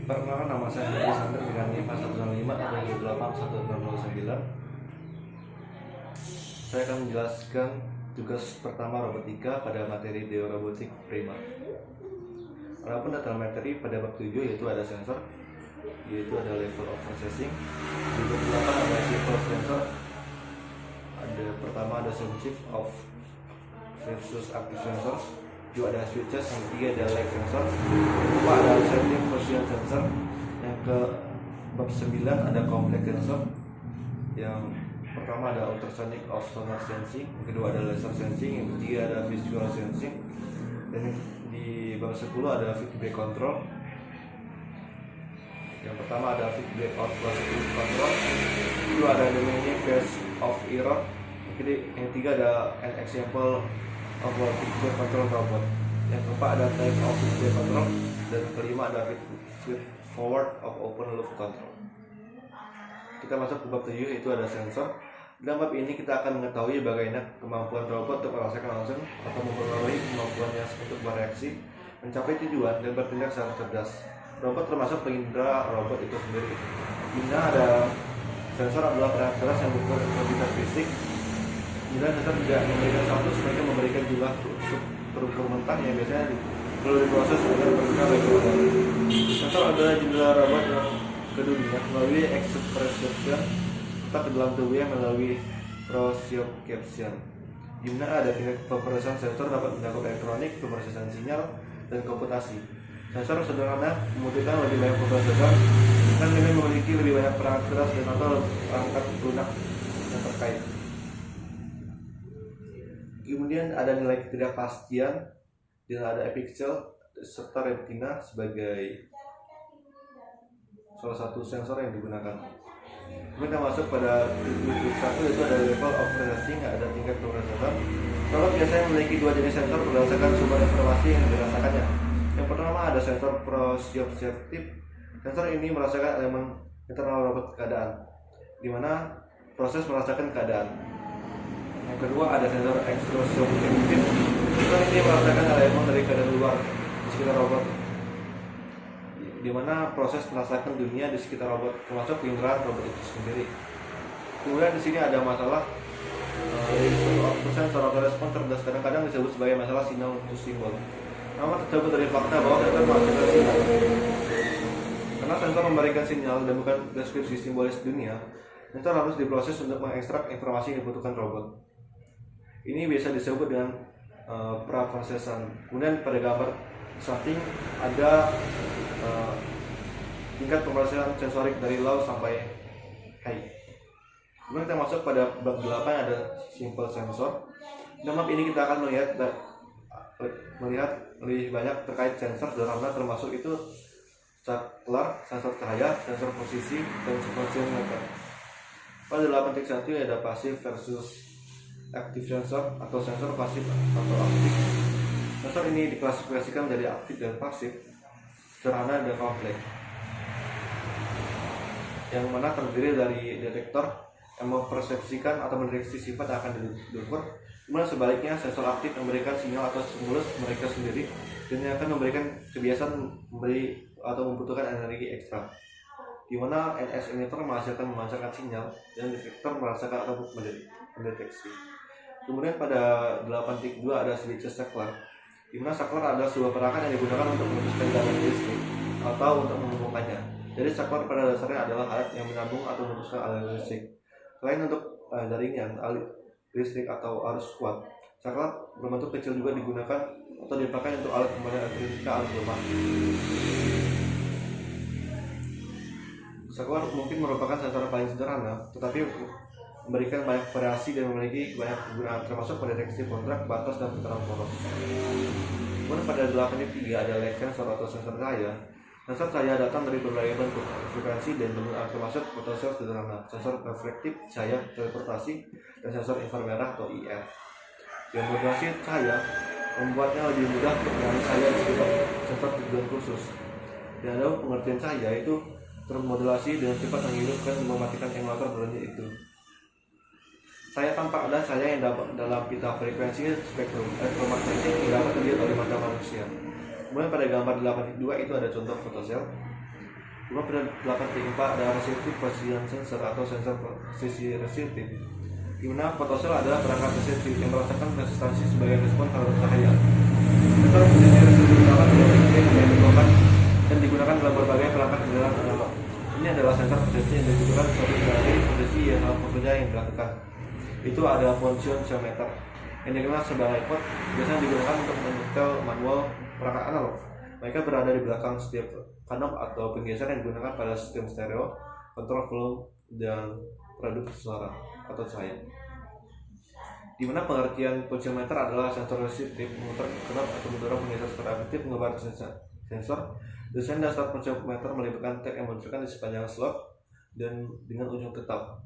Perkenalkan, nama saya Hendri Sander dengan NIM 105 Saya akan menjelaskan tugas pertama robotika pada materi Deo Robotik Prima. Adapun dalam materi pada bab 7 yaitu ada sensor, yaitu ada level of processing. Di bab 8 ada simple sensor. Pertama ada sensitive of versus active sensor. Juga ada switches. Yang ketiga ada lag sensor. Yang keempat ada setting version sensor. Yang ke bab 9 ada complex sensor. Yang pertama ada ultrasonic of sonar sensing. Yang kedua ada laser sensing. Yang ketiga ada visual sensing. Dan di bab 10 ada feedback control. Yang pertama ada feedback output control. Yang kedua ada domain phase of error. Yang ketiga ada an example of feedback control robot. Yang keempat ada type of feedback control. Dan yang kelima ada feed forward of open loop control. Kita masuk ke bab 7 yaitu ada sensor. Dalam bab ini kita akan mengetahui bagaimana kemampuan robot untuk merasakan langsung atau mempengaruhi kemampuannya untuk bereaksi, mencapai tujuan dan bertindak secara cerdas. Robot termasuk pengendara robot itu sendiri. Bila ada sensor adalah perangkat keras yang beraktivitas fisik. Bila sensor tidak memberikan status, mereka memberikan jumlah terukur mentah yang biasanya perlu diproses agar berguna bagi robot. Sensor adalah jumlah robot yang ke dunia melalui expression serta ke dalam tubuhnya melalui proprioception. Di mana ada tingkat pemrosesan sensor dapat mencakup elektronik, pemrosesan sinyal, dan komputasi. Sensor sederhana membutuhkan lebih banyak pemrosesan dan memiliki lebih banyak perangkat keras dan atau perangkat lunak yang terkait. Kemudian ada nilai ketidakpastian dan ada epixel serta retina sebagai salah satu sensor yang digunakan. Kita masuk pada titik 1 yaitu ada level of processing, ada tingkat pemrosesan. Robot biasanya memiliki dua jenis sensor berdasarkan sumber informasi yang dirasakannya. Yang pertama ada sensor proprioceptive. Sensor ini merasakan elemen internal robot keadaan, di mana proses merasakan keadaan. Yang kedua ada sensor extroceptive. Sensor ini merasakan elemen dari keadaan luar di sekitar robot, di mana proses merasakan dunia di sekitar robot, termasuk penginderaan robot itu sendiri. Kemudian di sini ada masalah sensor atau respon cerdas, kadang-kadang disebut sebagai masalah sinyal to simbol. Namun terjawab dari fakta bahwa sensor menghasilkan sinyal. Karena sensor memberikan sinyal dan bukan deskripsi simbolis dunia, sensor harus diproses untuk mengekstrak informasi yang dibutuhkan robot. Ini biasa disebut dengan praprosesan. Kemudian pada gambar samping ada tingkat pemrosesan sensorik dari low sampai high. Kemudian kita masuk pada bab 8 ada simple sensor. Dalam bab ini kita akan melihat lebih banyak terkait sensor sederhana, termasuk itu saklar, sensor cahaya, sensor posisi, dan potentiometer. Pada 8.1 ada pasif versus aktif sensor atau sensor pasif atau aktif. Sensor ini diklasifikasikan menjadi aktif dan pasif, sederhana dan kompleks, yang mana terdiri dari detektor yang mempersepsikan atau mendeteksi sifat yang akan diukur. Kemudian sebaliknya, sensor aktif memberikan sinyal atau stimulus mereka sendiri dan yang akan memberikan kebiasaan memberi atau membutuhkan energi ekstra, di mana NS emitter memancarkan sinyal dan detektor merasakan atau mendeteksi. Kemudian pada 8.2 ada switches saklar, di mana saklar adalah sebuah perangkat yang digunakan untuk memutuskan jalan listrik atau untuk menghubungkannya. Jadi saklar pada dasarnya adalah alat yang menyambung atau memutuskan aliran listrik. Selain untuk jaringan listrik atau arus kuat, saklar berbentuk kecil juga digunakan atau dipakai untuk alat pembalian elektrik ke arus lemah. Saklar mungkin merupakan sensor paling sederhana, tetapi memberikan banyak variasi dan memiliki banyak kegunaan, termasuk pendeteksi kontrak, batas, dan putaran poros. Kemudian pada 8.3 ada lag sensor atau sensor cahaya. Sensor cahaya datang dari berbagai bentuk, frekuensi, dan bentuk, termasuk fotosel sederhana, sensor reflektif, cahaya teleportasi, dan sensor inframerah atau IR. Yang modulasi cahaya membuatnya lebih mudah untuk mengalami cahaya di sekitar sensor tujuan khusus. Dan ada pengertian cahaya itu termodulasi dengan cepat menghidupkan dan mematikan emulator berlanjut itu. Cahaya tampak adalah cahaya yang dalam pita frekuensi spektrum elektromagnetik yang dapat dilihat oleh mata manusia. Kemudian pada gambar 8.2 itu ada contoh fotosel. Kemudian pada 8.4 ada resistive position sensor atau sensor posisi resistif, di mana fotosel adalah perangkat resistif yang merasakan resistansi sebagai respon terhadap cahaya. Sensor posisi resistif adalah yang digunakan dan digunakan dalam berbagai perangkat kendaraan analog. Ini adalah sensor posisi yang dibutuhkan suatu dari posisi yang dalam fotonya yang dilakukan. Itu ada potentiometer yang dikenal sebagai pot, biasanya digunakan untuk menyetel manual perangkat analog. Mereka berada di belakang setiap knob atau penggeser yang digunakan pada sistem stereo, kontrol volume, dan produksi suara atau cahaya. Di mana pengertian potentiometer adalah sensor resistif memutar knob atau mendorong penggeser secara aktif mengubah sensor. Desain dasar potentiometer melibatkan tag yang dimunculkan di sepanjang slot dan dengan ujung tetap.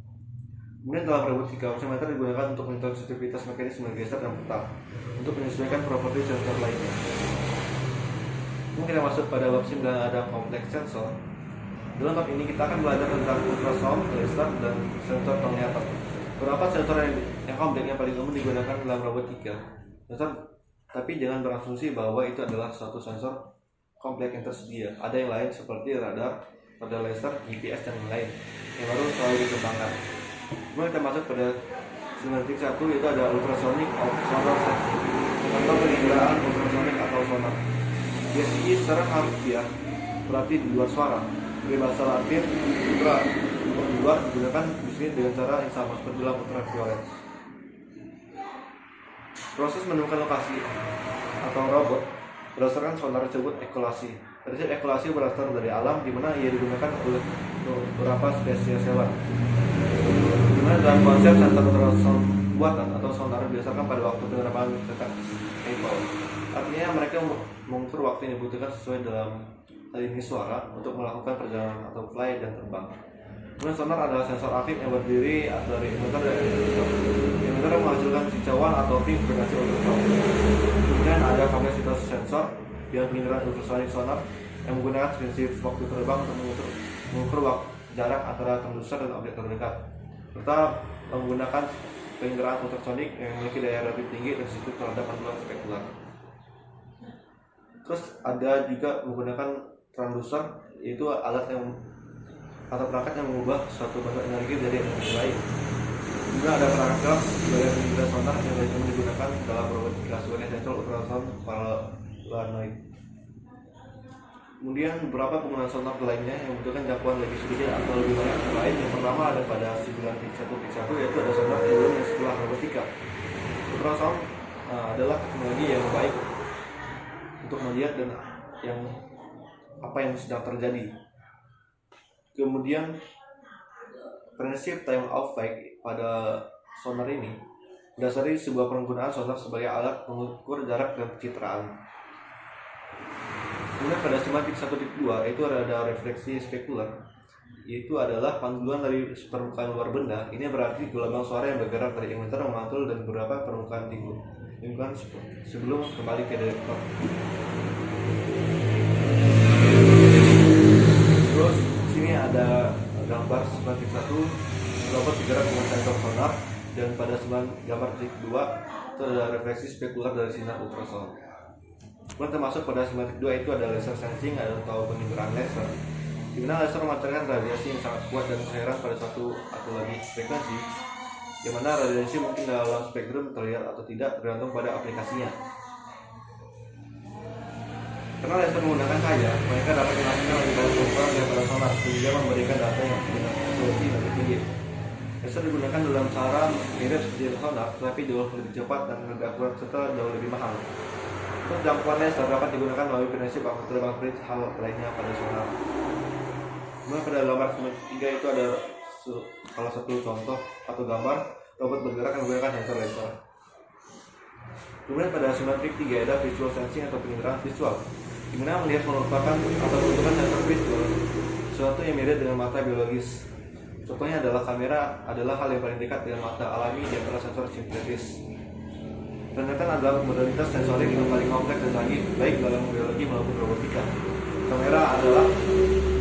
Kemudian dalam robotika, potentiometer digunakan untuk menentukan sensitivitas mekanisme geser dan putar untuk menyesuaikan properti sensor lainnya. Mungkin kita masuk pada bab 9 ada kompleks sensor. Dalam bab ini kita akan belajar tentang ultrasound, laser, dan sensor penglihatan. Beberapa sensor yang kompleks yang paling umum digunakan dalam robotika. Tapi jangan berasumsi bahwa itu adalah suatu sensor kompleks yang tersedia. Ada yang lain seperti radar laser, GPS, dan lain yang baru selalu dikembangkan. Kemudian kita masuk pada 9.1 yaitu ada ultrasonic sonar sensing atau penginderaan ultrasonic atau sonar. BSI secara harfiah berarti di luar suara. Dari bahasa Latin ultra untuk di luar digunakan di sini dengan cara yang sama seperti dalam ultraviolet. Proses menemukan lokasi atau robot berdasarkan sonar disebut ekolasi. Prinsip ekolasi berasal dari alam di mana ia digunakan oleh beberapa spesies hewan. Di mana dalam konsep sensor ultrasound buatan atau sonar berdasarkan pada waktu penerapan cetak Eiffel. Artinya mereka mengukur waktu yang dibutuhkan sesuai dalam ini suara untuk melakukan perjalanan atau fly dan terbang. Kemudian sonar adalah sensor aktif yang berdiri dari emitter dan emitter. Emitter menghasilkan kicauan atau frekuensi ultrasound. Kemudian ada kapasitas sensor yang penginderaan ultrasonic sonar yang menggunakan prinsip waktu terbang untuk mengukur jarak antara transducer dan objek terdekat, serta menggunakan penginderaan ultrasonik yang memiliki daya relatif tinggi dan sensitif terhadap pantulan spekular. Terus ada juga menggunakan transducer, yaitu alat yang atau perangkat yang mengubah suatu bentuk energi dari energi lain. Juga ada perangkat keras sebagai penginderaan sonar yang digunakan dalam robotika sebagai sensor ultrasound paranoid. Kemudian beberapa penggunaan sonar lainnya yang membutuhkan jangkauan lebih sedikit atau lebih banyak lain. Yang pertama ada pada 9.1.1 yaitu ada sonar yang setelah robotika. Ultrasound adalah teknologi yang baik untuk melihat dan apa yang sedang terjadi. Kemudian prinsip time of flight pada sonar ini berdasari sebuah penggunaan sonar sebagai alat mengukur jarak dan pencitraan. Kemudian pada 9.1.2 itu ada refleksi spekular, yaitu adalah pantulan dari permukaan luar benda. Ini berarti gelombang suara yang bergerak dari emitter memantul dan beberapa permukaan lingkungan sebelum kembali ke detektor. Terus sini ada gambar 9.1 robot bergerak dengan sensor sonar, dan pada gambar 9.2 itu ada refleksi spekular dari sinar ultrasound. Kemudian termasuk pada 9.2 itu ada laser sensing atau penginderaan laser, di mana laser memancarkan radiasi yang sangat kuat dan cairan pada satu atau lebih frekuensi, di mana radiasi mungkin dalam spektrum terlihat atau tidak tergantung pada aplikasinya. Karena laser menggunakan cahaya, mereka dapat menghasilkan lebih banyak ukuran daripada sonar sehingga memberikan data yang dengan resolusi lebih tinggi. Laser digunakan dalam cara mirip seperti sonar, tetapi jauh lebih cepat dan lebih akurat serta jauh lebih mahal. Untuk jangkauan laser dapat digunakan melalui prinsip waktu terbang seperti hal lainnya pada sonar. Kemudian pada gambar 9.3 itu ada salah satu contoh atau gambar robot bergerak yang menggunakan sensor laser. Kemudian pada 9.3 ada visual sensing atau penginderaan visual, di mana melihat merupakan atau membutuhkan sensor visual, sesuatu yang mirip dengan mata biologis. Contohnya adalah kamera adalah hal yang paling dekat dengan mata alami di antara sensor sintetis. Ternyata adalah modalitas sensorik yang paling kompleks dan canggih baik dalam biologi maupun robotika. Kamera adalah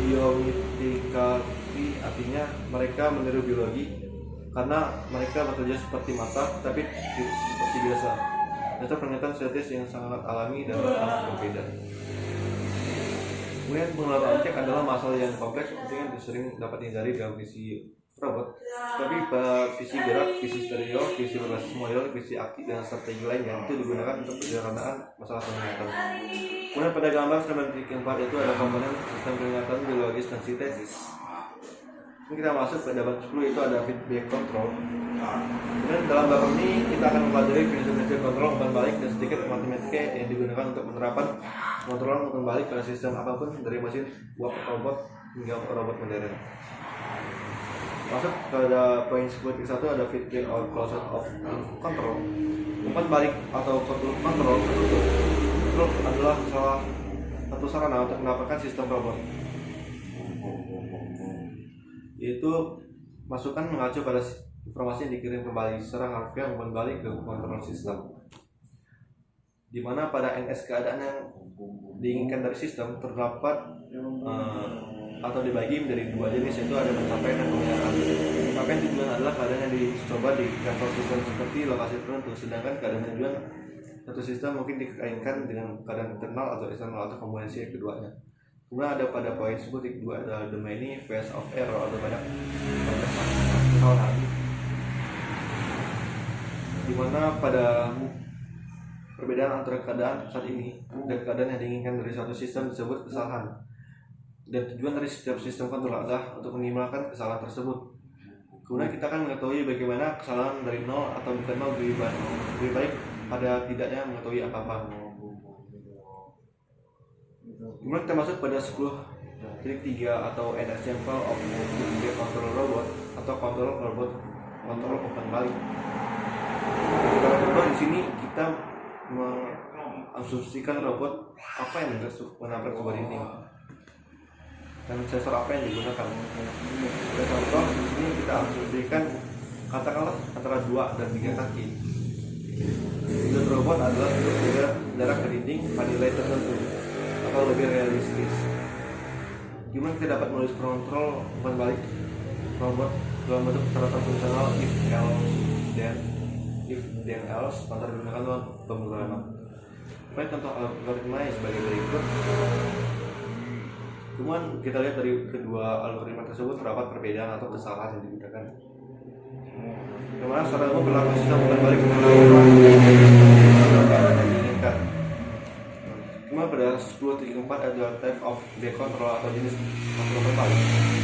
biomimetically, artinya mereka meniru biologi karena mereka bekerja seperti mata tapi seperti biasa. Data pernyataan sintetis yang sangat alami dan sangat berbeda. Kemudian pengelolaan cek adalah masalah yang kompleks, yang sering dapat dihindari dalam visi robot. Tapi visi gerak, visi stereo, visi berbasis model, visi aktif dan strategi lainnya itu digunakan untuk penyederhanaan masalah penglihatan. Kemudian pada gambar schematik 4 itu ada komponen sistem penglihatan biologis dan sintesis. Kita masuk ke dalam 10 itu ada feedback control. Kemudian dalam bab ini kita akan mempelajari prinsip-prinsip kontrol umpan balik dan sedikit matematika yang digunakan untuk penerapan kontrol umpan balik pada sistem apapun dari mesin buat robot hingga robot modern. Masuk pada poin 10.1 ada feedback or closure of control. Umpan balik atau kontrol adalah salah satu sarana untuk mendapatkan sistem robot, yaitu masukan mengacu pada informasi yang dikirim kembali secara harfiah umpan balik ke kontrol sistem, di mana pada NS keadaan yang diinginkan dari sistem terdapat atau dibagi menjadi dua jenis, yaitu ada pencapaian dan pemeliharaan. Pencapaian tujuan adalah keadaan yang dicoba di kontrol sistem seperti lokasi tertentu, sedangkan keadaan tujuan satu sistem mungkin dikaitkan dengan keadaan internal atau eksternal atau kombinasi keduanya. Kemudian ada pada poin 10.2 ada the many phase of error atau banyak kesalahan, di mana pada perbedaan antara keadaan saat ini dan keadaan yang diinginkan dari suatu sistem disebut kesalahan, dan tujuan dari setiap sistem kontrol adalah untuk meminimalkan kesalahan tersebut. Kemudian kita akan mengetahui bagaimana kesalahan dari nol atau bukan nol lebih baik pada tidaknya mengetahui apa-apa. Kemudian kita masuk pada 10.3 atau an example of feedback control robot atau kontrol robot kontrol umpan balik. Di sini kita mengasumsikan robot apa yang menabrak sebuah dinding dan sensor apa yang digunakan. Pada contoh di sini kita asumsikan katakanlah antara 2 dan 3 kaki. Tujuan robot adalah untuk mendarat ke dinding pada nilai tertentu atau lebih realistis. Gimana kita dapat menulis kontrol umpan balik robot dalam bentuk persyaratan fungsional if then else tanpa digunakan dalam pemrograman. Baik, contoh algoritma sebagai berikut. Kemudian kita lihat dari kedua algoritma tersebut terdapat perbedaan atau kesalahan yang digunakan. Yang mana secara umum berlaku sistem umpan balik yang diinginkan. Kemudian pada 10.4 ada type of back control atau jenis kontrol umpan balik.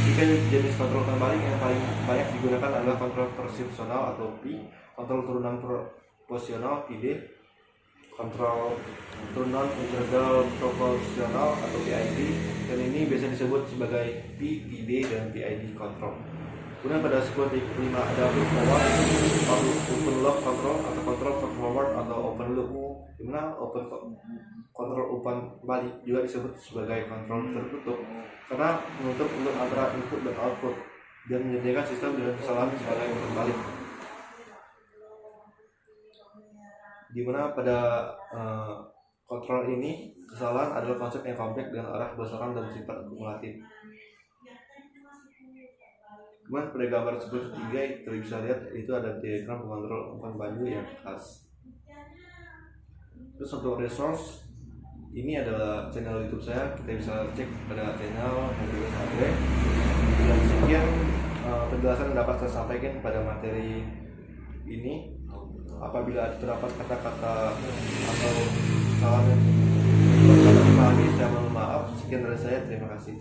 Jika jenis kontrol umpan balik yang paling banyak digunakan adalah kontrol persepsional atau P, kontrol turunan proporsional PD, kontrol turunan integral proporsional atau PID, dan ini biasa disebut sebagai PPD dan PID control. Kemudian pada 10.5 ada open loop control atau control forward atau open loop, di mana open kontrol umpan balik juga disebut sebagai kontrol tertutup karena menutup untuk antara input dan output dan menyediakan sistem dengan kesalahan sebagai umpan balik. Di mana pada kontrol ini kesalahan adalah konsep yang kompleks dengan arah berdasarkan dan sifat akumulatif. Kemudian pada gambar 10.3 kita bisa lihat itu ada diagram pengontrol umpan banyu yang khas. Terus untuk resource ini adalah channel YouTube saya, kita bisa cek pada channel Mobilis Andre. Dan sekian penjelasan yang dapat saya sampaikan pada materi ini. Apabila terdapat kata-kata atau kesalahan yang saya mohon maaf. Sekian dari saya, terima kasih.